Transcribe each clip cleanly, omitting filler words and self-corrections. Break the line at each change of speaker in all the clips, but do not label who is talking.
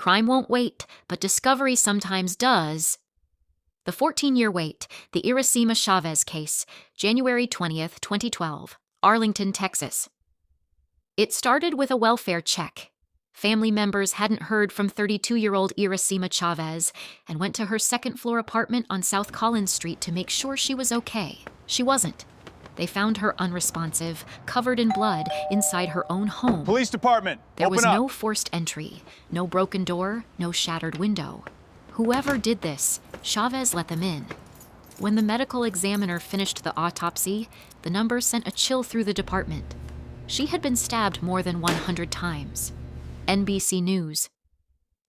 Crime won't wait, but discovery sometimes does. The 14-year wait, the Irasema Chavez case, January 20th, 2012, Arlington, Texas. It started with a welfare check. Family members hadn't heard from 32-year-old Irasema Chavez and went to her second-floor apartment on South Collins Street to make sure she was okay. She wasn't. They found her unresponsive, covered in blood, inside her own home.
Police department,
There was
open up.
no forced entry, no broken door, no shattered window. Whoever did this, Chavez let them in. When the medical examiner finished the autopsy, the numbers sent a chill through the department. She had been stabbed more than 100 times. NBC News.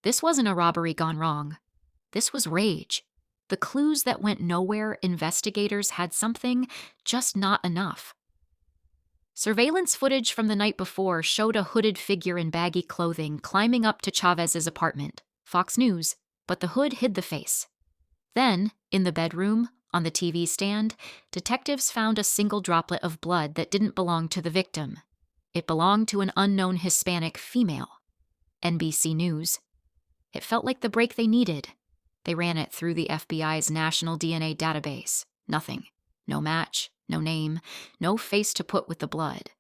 This wasn't a robbery gone wrong. This was rage. The clues that went nowhere, investigators had something, just not enough. Surveillance footage from the night before showed a hooded figure in baggy clothing climbing up to Chavez's apartment. Fox News. But the hood hid the face. Then, in the bedroom, on the TV stand, detectives found a single droplet of blood that didn't belong to the victim. It belonged to an unknown Hispanic female. NBC News. It felt like the break they needed. They ran it through the FBI's national DNA database. Nothing. No match, no name, no face to put with the blood.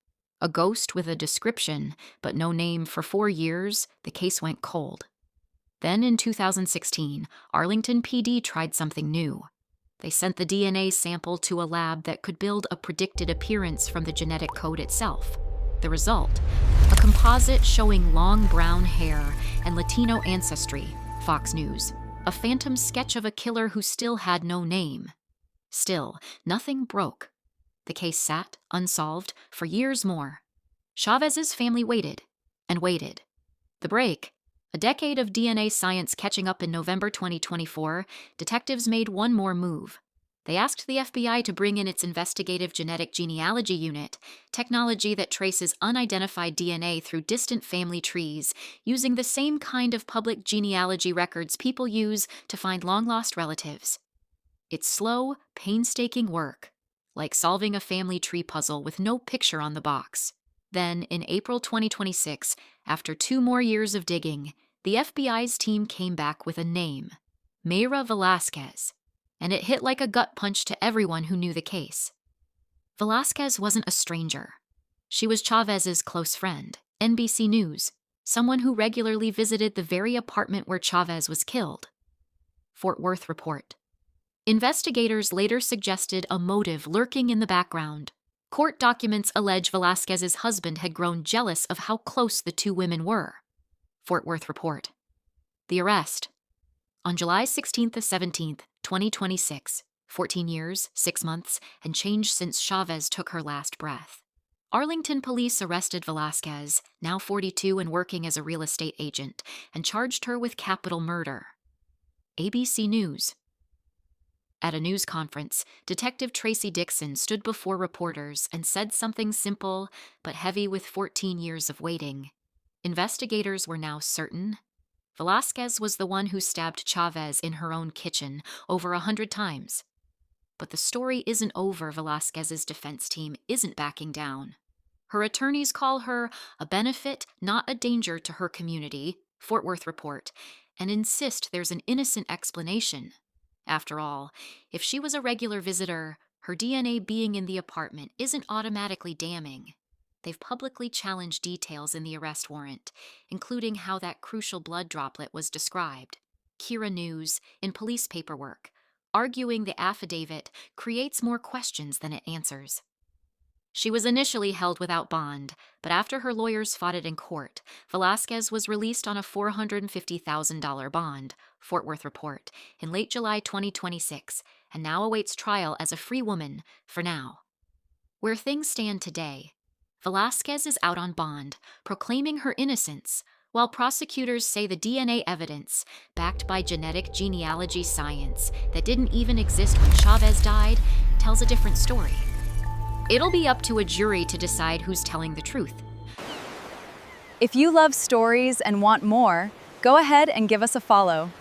A ghost with a description, but no name for 4 years, the case went cold. Then in 2016, Arlington PD tried something new. They sent the DNA sample to a lab that could build a predicted appearance from the genetic code itself. The result? A composite showing long brown hair and Latino ancestry. Fox News. A phantom sketch of a killer who still had no name. Still, nothing broke. The case sat, unsolved, for years more. Chavez's family waited, and waited. The break? A decade of DNA science catching up in November 2024, detectives made one more move. They asked the FBI to bring in its investigative genetic genealogy unit, technology that traces unidentified DNA through distant family trees, using the same kind of public genealogy records people use to find long-lost relatives. It's slow, painstaking work, like solving a family tree puzzle with no picture on the box. Then, in April 2026, after 2 more years of digging, the FBI's team came back with a name, Mayra Velasquez, and it hit like a gut punch to everyone who knew the case. Velasquez wasn't a stranger. She was Chavez's close friend, NBC News, someone who regularly visited the very apartment where Chavez was killed. Fort Worth Report. Investigators later suggested a motive lurking in the background. Court documents allege Velasquez's husband had grown jealous of how close the 2 women were. Fort Worth Report. The arrest. On July 16th to 17th, 2026, 14 years, 6 months, and change since Chavez took her last breath. Arlington police arrested Velasquez, now 42 and working as a real estate agent, and charged her with capital murder. ABC News. At a news conference, Detective Tracy Dixon stood before reporters and said something simple but heavy with 14 years of waiting. Investigators were now certain Velasquez was the one who stabbed Chavez in her own kitchen over 100 times. But the story isn't over. Velasquez's defense team isn't backing down. Her attorneys call her a benefit, not a danger to her community, Fort Worth Report, and insist there's an innocent explanation. After all, if she was a regular visitor, her DNA being in the apartment isn't automatically damning. They've publicly challenged details in the arrest warrant, including how that crucial blood droplet was described. Kira News, in police paperwork, arguing the affidavit creates more questions than it answers. She was initially held without bond, but after her lawyers fought it in court, Velasquez was released on a $450,000 bond, Fort Worth Report, in late July 2026, and now awaits trial as a free woman, for now. Where things stand today, Velasquez is out on bond, proclaiming her innocence, while prosecutors say the DNA evidence, backed by genetic genealogy science that didn't even exist when Chavez died, tells a different story. It'll be up to a jury to decide who's telling the truth.
If you love stories and want more, go ahead and give us a follow.